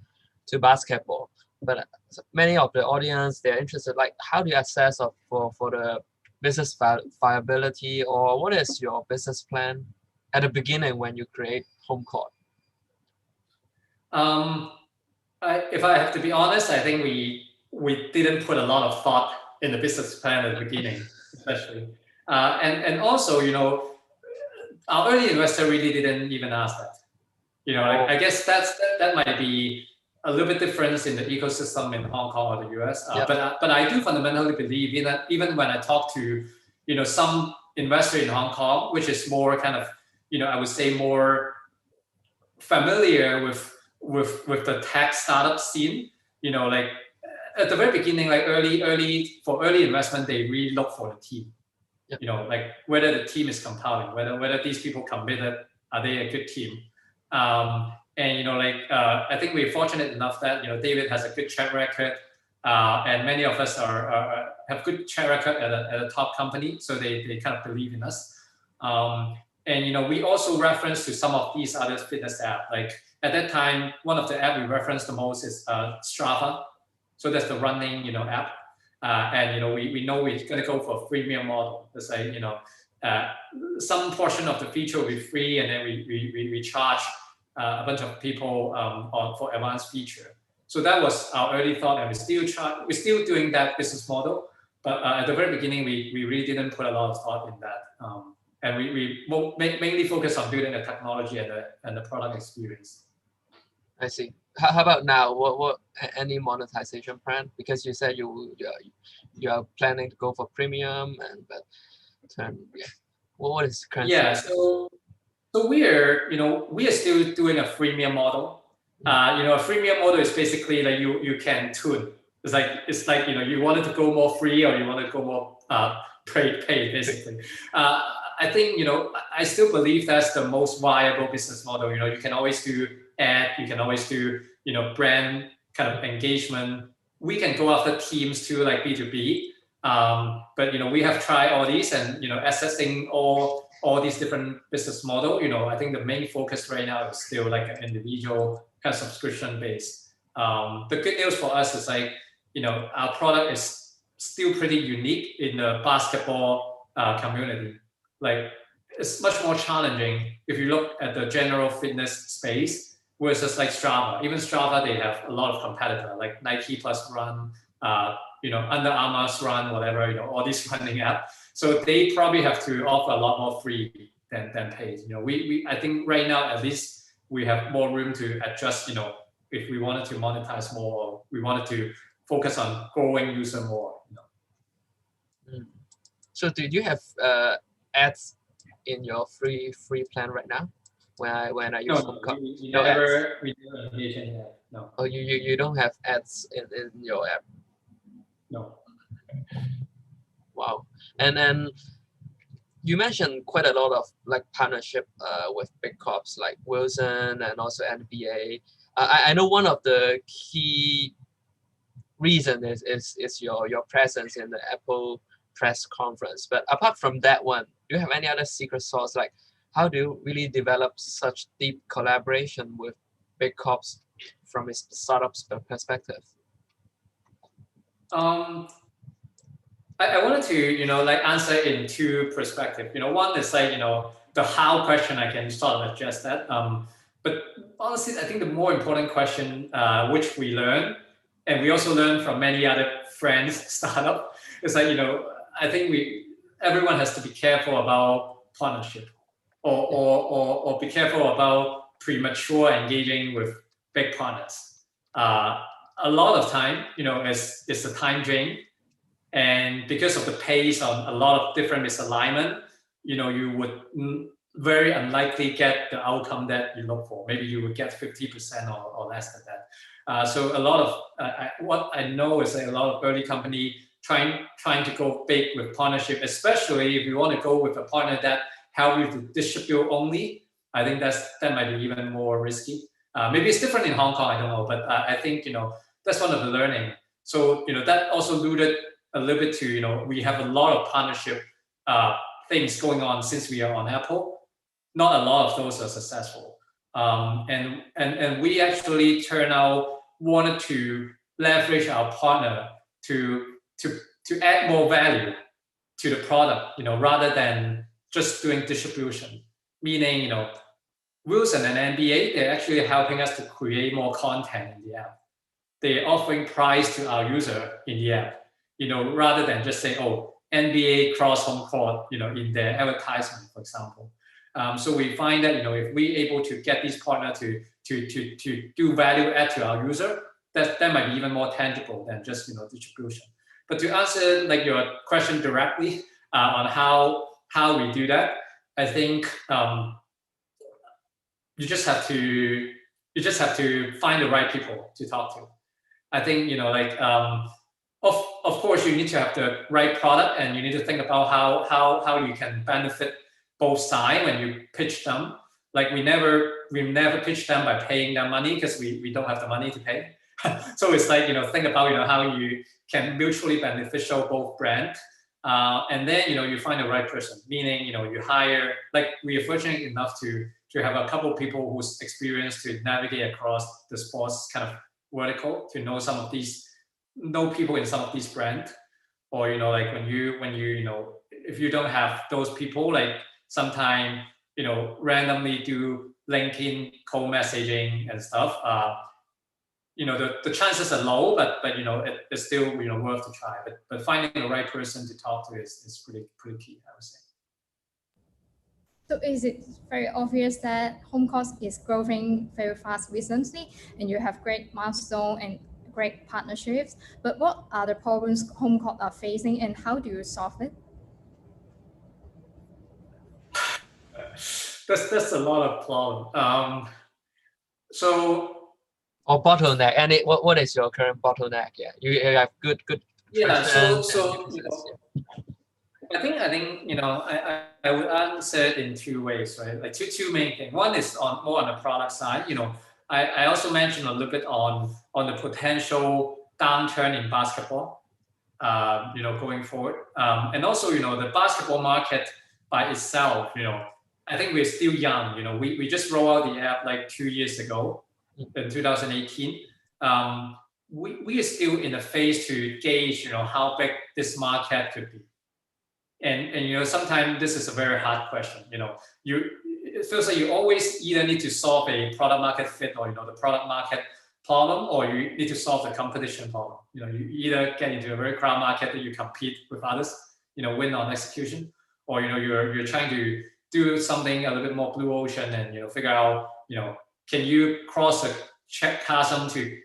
to basketball, but many of the audience, they're interested, like, how do you assess for the business viability, or what is your business plan at the beginning when you create Home Court? If I have to be honest, I think we didn't put a lot of thought in the business plan at the beginning, especially. And also, our early investor really didn't even ask that. I guess that might be a little bit different in the ecosystem in Hong Kong or the US. But I do fundamentally believe that even when I talk to, some investor in Hong Kong, which is more kind of, I would say more familiar with the tech startup scene, like at the very beginning, like early investment, they really look for the team. Like whether the team is compelling, whether these people committed, are they a good team? And I think we're fortunate enough that David has a good track record, and many of us have good track record at a top company, so they kind of believe in us. And we also reference to some of these other fitness apps. Like at that time, one of the app we reference the most is Strava. So that's the running app. And we know we're going to go for a freemium model. It's like some portion of the feature will be free, and then we charge a bunch of people for advanced feature. So that was our early thought, and we're still doing that business model. But at the very beginning, we really didn't put a lot of thought in that, and we mainly focus on building the technology and the product experience. I see. How about now? What any monetization plan? Because you said you are planning to go for premium, what is current? Yeah. So we are still doing a freemium model. A freemium model is basically like you can tune. It's like you wanted to go more free or you want to go more paid basically. I think I still believe that's the most viable business model. You can always do ad, you can always do brand kind of engagement. We can go after teams too, like B2B. But we have tried all these, and assessing all these different business model. I think the main focus right now is still like an individual kind of subscription base. The good news for us is like our product is still pretty unique in the basketball community. Like it's much more challenging if you look at the general fitness space versus like Strava. Even Strava, they have a lot of competitor like Nike Plus Run, Under Armour's Run, whatever, all these running apps. So they probably have to offer a lot more free than paid. I think right now at least we have more room to adjust. If we wanted to monetize more, or we wanted to focus on growing user more. So do you have ads in your free plan right now? When I use we never engage in that. No. Oh, you don't have ads in your app? No. Wow. And then you mentioned quite a lot of like partnership with big corps like Wilson and also NBA. I know one of the key reason is your presence in the Apple press conference. But apart from that one, do you have any other secret sauce? Like, how do you really develop such deep collaboration with big corps from a startup's perspective? I wanted to, answer in two perspectives. One is like, the how question, I can sort of address that. But honestly, I think the more important question, which we learn, and we also learn from many other friends, startup, is like, I think everyone has to be careful about partnership, or be careful about premature engaging with big partners. A lot of time, it's a time drain. And because of the pace on a lot of different misalignment, you would very unlikely get the outcome that you look for. Maybe you would get 50% or less than that. So a lot of what I know is that a lot of early company trying to go big with partnership, especially if you want to go with a partner that help you to distribute only. I think that might be even more risky. Maybe it's different in Hong Kong, I don't know, but I think that's one of the learning. So that also alluded a little bit to we have a lot of partnership things going on since we are on Apple. Not a lot of those are successful, and we actually wanted to leverage our partner to add more value to the product, rather than just doing distribution. Meaning, Wilson and NBA, they're actually helping us to create more content in the app. They're offering price to our user in the app, rather than just say, oh, NBA cross home court, in their advertisement, for example. So we find that, if we're able to get these partners to do value add to our user, that might be even more tangible than just, distribution. But to answer like your question directly on how we do that, I think you just have to find the right people to talk to. I think of course you need to have the right product, and you need to think about how you can benefit both sides when you pitch them. Like we never pitch them by paying them money, because we don't have the money to pay. So it's like think about how you can mutually beneficial both brands. And then you find the right person, meaning you hire, like we are fortunate enough to have a couple of people who's experienced to navigate across the sports kind of vertical, to know people in some of these brands. Or like when you if you don't have those people, like sometime randomly do LinkedIn co-messaging and stuff, the chances are low, but it's still worth to try. But finding the right person to talk to is pretty key, I would say. So is it very obvious that HomeCourse is growing very fast recently, and you have great milestone and great partnerships? But what are the problems HomeCourse are facing, and how do you solve it? That's a lot of problem. Or bottleneck. And what is your current bottleneck? Yeah, you have good. Yeah. So I think I would answer it in two ways, right? Like two main things. One is more on the product side. I also mentioned a little bit on the potential downturn in basketball, going forward. And also, the basketball market by itself, I think we're still young. We just rolled out the app like 2 years ago in 2018. We are still in a phase to gauge, how big this market could be. And sometimes this is a very hard question. It feels like you always either need to solve a product market fit, or the product market problem, or you need to solve the competition problem. You either get into a very crowded market that you compete with others, win on execution, or you're trying to do something a little bit more blue ocean and figure out can you cross a chasm to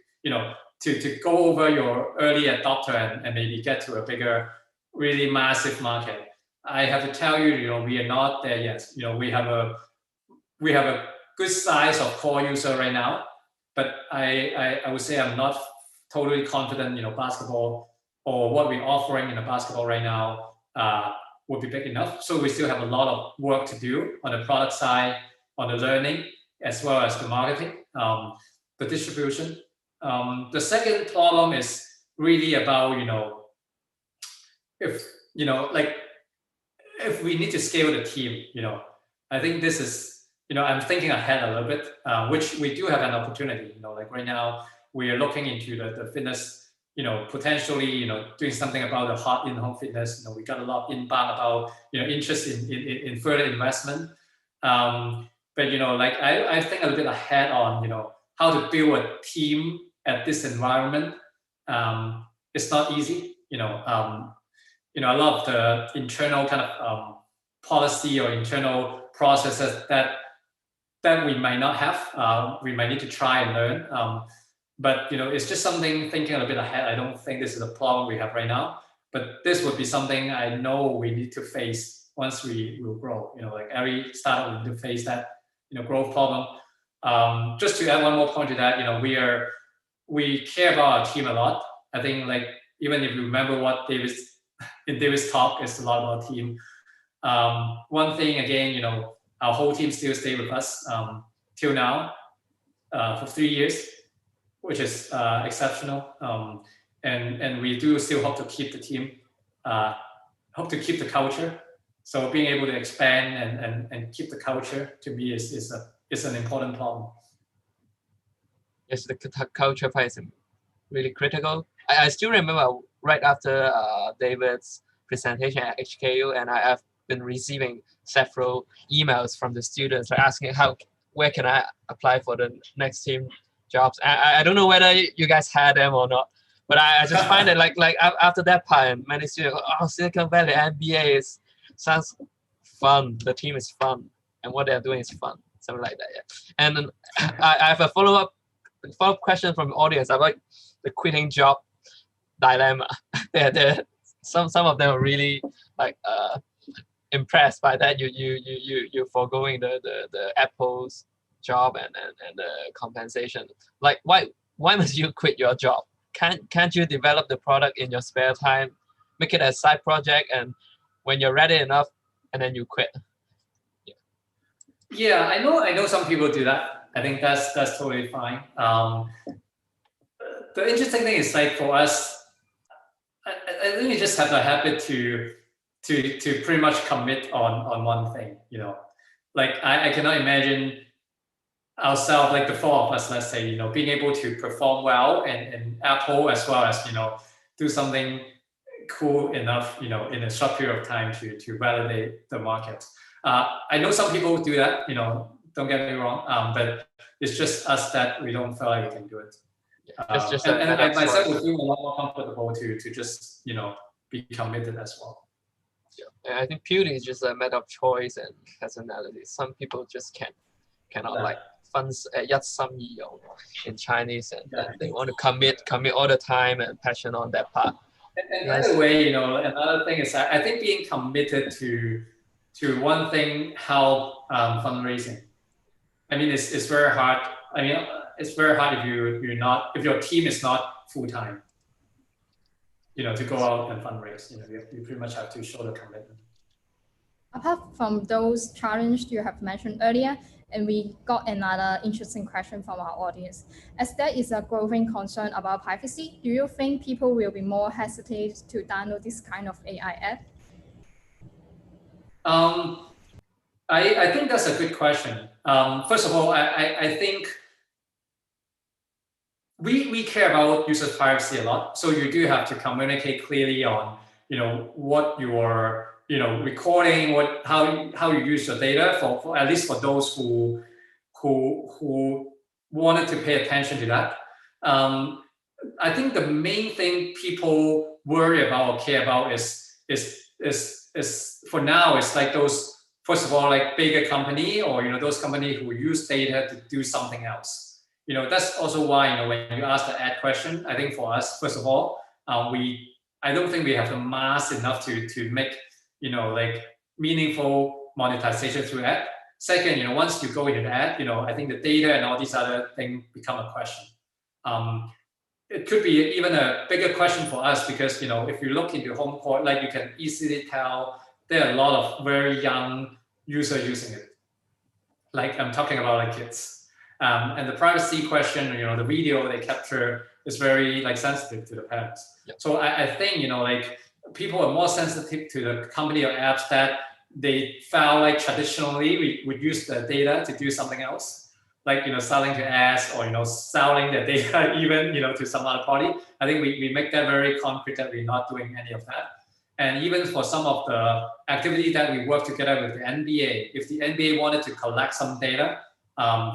go over your early adopter and maybe get to a bigger, really massive market. I have to tell you, we are not there yet. We have a good size of core user right now, but I would say I'm not totally confident, basketball or what we're offering in the basketball right now would be big enough. So we still have a lot of work to do on the product side, on the learning, as well as the marketing, the distribution. The second problem is really about, if we need to scale the team, I think this is, I'm thinking ahead a little bit, which we do have an opportunity, like right now we are looking into the fitness, potentially, doing something about the hot in-home fitness. We got a lot of inbound about, interest in further investment. But, I think a little bit ahead on, how to build a team at this environment. It's not easy, a lot of the internal kind of policy or internal processes that we might not have, we might need to try and learn. But it's just something thinking a little bit ahead. I don't think this is a problem we have right now, but this would be something I know we need to face once we will grow. Like every startup will need to face that growth problem. Just to add one more point to that, we care about our team a lot. I think even if you remember what in David's talk, it's a lot about team. One thing again, our whole team still stay with us till now for 3 years, which is exceptional. And we do still hope to keep the team, hope to keep the culture. So being able to expand and keep the culture, to me, is an important problem. Yes, the culture part is really critical. I still remember right after David's presentation at HKU, and I've been receiving several emails from the students like asking where can I apply for the next team jobs. I don't know whether you guys had them or not, but I just find it like after that part, many students, Silicon Valley MBA sounds fun. The team is fun, and what they're doing is fun, something like that. Yeah. And then I have a follow-up question from the audience about the quitting job dilemma. Some of them are really like impressed by that. You foregoing the Apple's job and the compensation. Like why must you quit your job? Can't you develop the product in your spare time, make it a side project, and when you're ready enough, and then you quit? Yeah, I know some people do that. I think that's totally fine. The interesting thing is, like, for us, I think we just have the habit to pretty much commit on one thing. Like I cannot imagine ourselves, like the four of us, let's say, being able to perform well in Apple, as well as do something cool enough, in a short period of time to validate the market. I know some people do that, don't get me wrong, but it's just us that we don't feel like we can do it. And I myself would feel a lot more comfortable to just be committed as well. Yeah, I think beauty is just a matter of choice and personality. Some people just cannot like 分一心二用 in Chinese, and they want to commit all the time and passion on that part. And by the way, another thing is I think being committed to one thing help fundraising. I mean, it's very hard. I mean, it's very hard if your team is not full time. To go out and fundraise. You pretty much have to show the commitment. Apart from those challenges you have mentioned earlier, and we got another interesting question from our audience. As there is a growing concern about privacy, do you think people will be more hesitant to download this kind of AI app? I think that's a good question. First of all, I think we care about user privacy a lot. So you do have to communicate clearly on, what you're, recording, how you use your data for at least for those who wanted to pay attention to that. I think the main thing people worry about or care about is for now, it's like those, first of all, like bigger company or, those companies who use data to do something else. That's also why, when you ask the ad question, I think for us, first of all, I don't think we have the mass enough to make, like meaningful monetization through ad. Second, once you go into the ad, I think the data and all these other things become a question. It could be even a bigger question for us because, if you look into HomePort, like you can easily tell there are a lot of very young users using it. Like I'm talking about like kids. And the privacy question, the video they capture is very like sensitive to the parents. Yep. So I think, like people are more sensitive to the company or apps that they felt like traditionally we would use the data to do something else, like, selling to ads or, selling the data even, to some other party. I think we make that very concrete that we're not doing any of that. And even for some of the activity that we work together with the NBA, if the NBA wanted to collect some data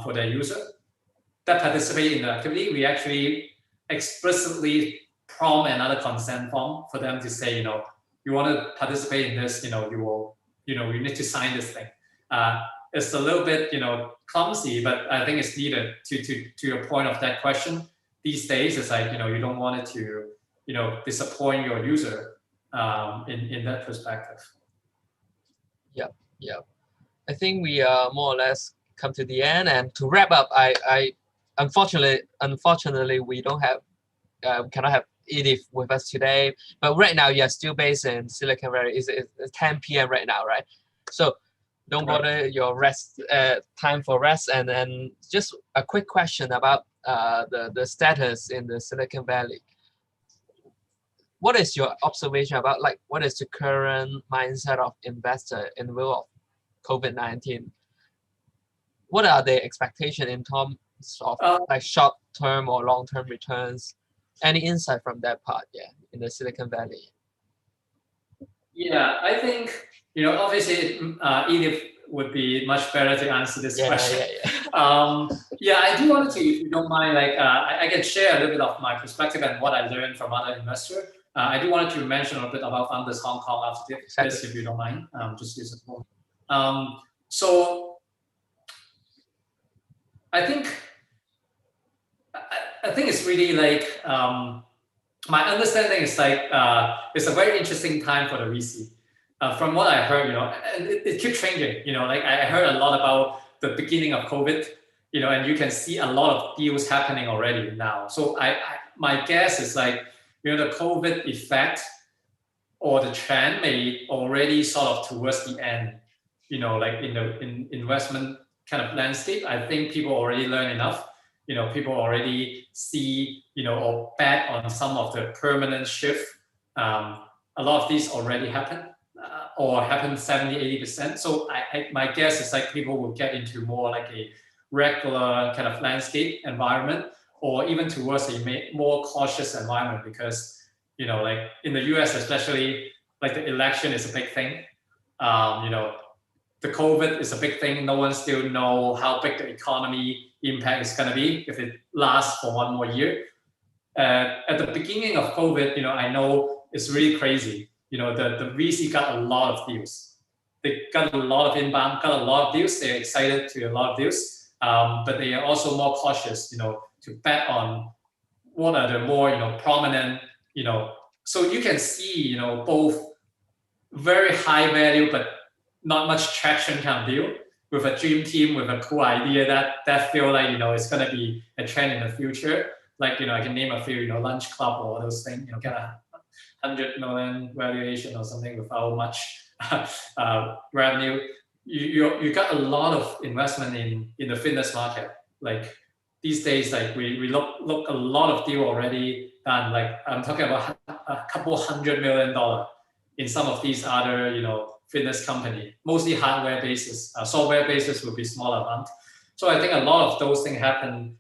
for their user that participate in the activity, we actually explicitly prompt another consent form for them to say, you want to participate in this, you need to sign this thing. It's a little bit, clumsy, but I think it's needed to your point of that question. These days, it's like, you don't want it to, disappoint your user in that perspective. Yeah. I think we more or less come to the end, and to wrap up, I unfortunately we don't have cannot have Edith with us today. But right now, you're still based in Silicon Valley. It's 10 p.m. right now, right? So don't bother your rest time for rest. And then just a quick question about the status in the Silicon Valley. What is your observation about like what is the current mindset of investor in view of COVID-19? What are their expectations in terms of like short-term or long-term returns? Any insight from that part, in the Silicon Valley? Yeah, I think, obviously Edith would be much better to answer this question. Yeah, I do want to, if you don't mind, like I can share a little bit of my perspective and what I learned from other investors. I do want to mention a little bit about Founders Hong Kong after this, if you don't mind. Just use a moment. So I think it's really like my understanding is like it's a very interesting time for the VC. From what I heard, and it keeps changing. Like I heard a lot about the beginning of COVID, and you can see a lot of deals happening already now. So my guess is like, the COVID effect or the trend may already sort of towards the end, like in investment kind of landscape. I think people already learn enough. People already see, or bet on some of the permanent shift. A lot of these already happen or happen 70-80%. So my guess is like people will get into more like a regular kind of landscape environment, or even towards a more cautious environment, because like in the US especially, like the election is a big thing. The COVID is a big thing. No one still know how big the economy impact is going to be if it lasts for one more year. At the beginning of COVID, I know it's really crazy. The VC got a lot of deals. They got a lot of inbound, got a lot of deals. They're excited to a lot of deals, but they are also more cautious, to bet on what are the more, prominent, so you can see, both very high value, but not much traction kind of deal with a dream team, with a cool idea that feel like, it's going to be a trend in the future. Like, I can name a few, Lunch Club or those things, get a 100 million valuation or something without much revenue. You got a lot of investment in the fitness market. Like these days, like we look a lot of deal already done. Like I'm talking about a couple $100 million in some of these other, fitness company, mostly hardware basis. Software basis will be smaller amount. So I think a lot of those things happen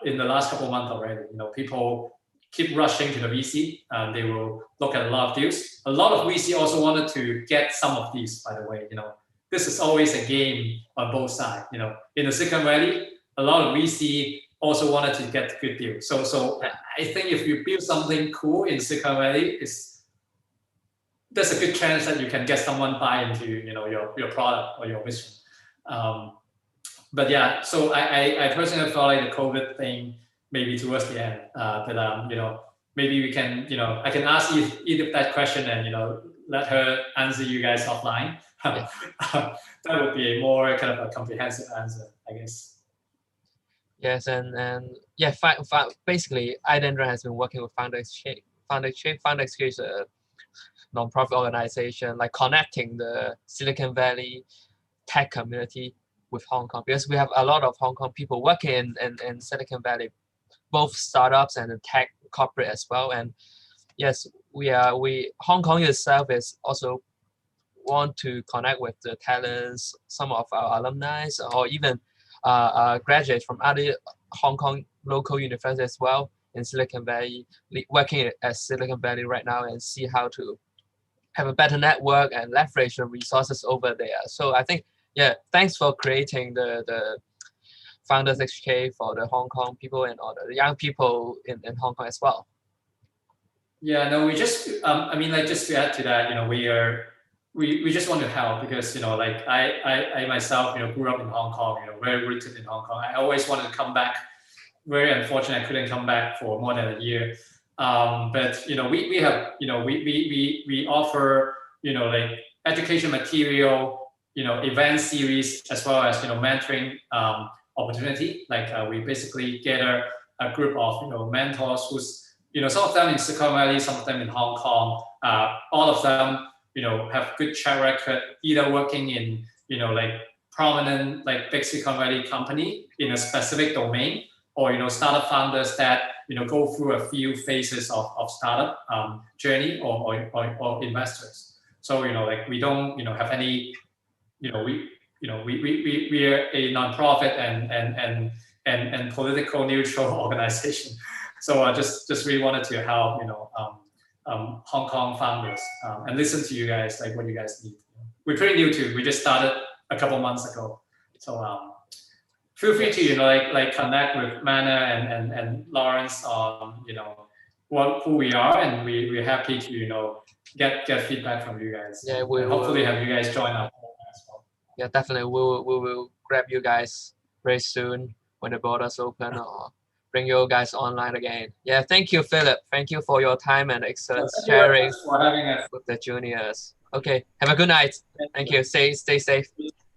in the last couple of months already. People keep rushing to the VC, and they will look at a lot of deals. A lot of VC also wanted to get some of these, by the way. This is always a game on both sides. In the Silicon Valley, a lot of VC also wanted to get good deals. So I think if you build something cool in Silicon Valley, there's a good chance that you can get someone buy into your product or your vision. But yeah, so I personally felt like the COVID thing maybe towards the end. But maybe we can I can ask Edith that question and let her answer you guys offline. That would be a more kind of a comprehensive answer, I guess. Yes, and yeah, basically, Idendra has been working with Founder Exchange. Founder Exchange is a non-profit organization, like connecting the Silicon Valley tech community with Hong Kong, because we have a lot of Hong Kong people working in Silicon Valley, both startups and the tech corporate as well. And yes, Hong Kong itself is also want to connect with the talents, some of our alumni, or even graduates from other Hong Kong local universities as well in Silicon Valley, working at Silicon Valley right now, and see how to have a better network and leverage the resources over there. So I think, thanks for creating the Founders Exchange for the Hong Kong people and all the young people in Hong Kong as well. Yeah, no, we just, just to add to that, we just want to help, because, like I myself, grew up in Hong Kong, very rooted in Hong Kong. I always wanted to come back. Very unfortunate I couldn't come back for more than a year. But we have we offer like education material, event series, as well as mentoring opportunity. Like we basically gather a group of mentors who's some of them in Silicon Valley, some of them in Hong Kong. All of them, have good track record, either working in, like prominent, like big Silicon Valley company in a specific domain, or, startup founders that, go through a few phases of startup journey or investors. So, like we don't, have any, we are a nonprofit and political neutral organization. So I just really wanted to help, Hong Kong founders and listen to you guys, like what you guys need. We're pretty new too. We just started a couple months ago. So feel free to, like connect with Mana and Lawrence on, who we are, and we're happy to, get feedback from you guys. Yeah, and hopefully have you guys join our program as well. Yeah, definitely. We will grab you guys very soon when the borders open, or bring you guys online again. Yeah, thank you, Philip. Thank you for your time and excellent sharing for having us. with the juniors. Okay, have a good night. Thank you. Stay safe.